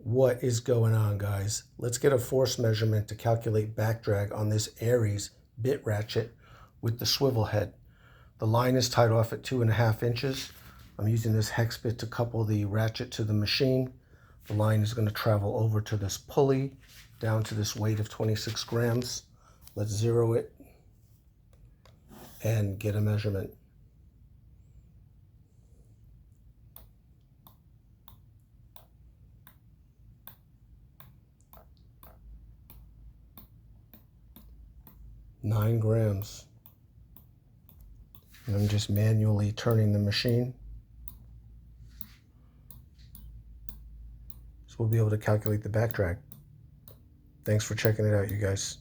What is going on, guys? Let's get a force measurement to calculate back drag on this ARES bit ratchet with the swivel head. The line is tied off at 2.5 inches. I'm using this hex bit to couple the ratchet to the machine. The line is going to travel over to this pulley down to this weight of 26 grams. Let's zero it and get a measurement. Nine grams. And I'm just manually turning the machine. So we'll be able to calculate the back drag. Thanks for checking it out, you guys.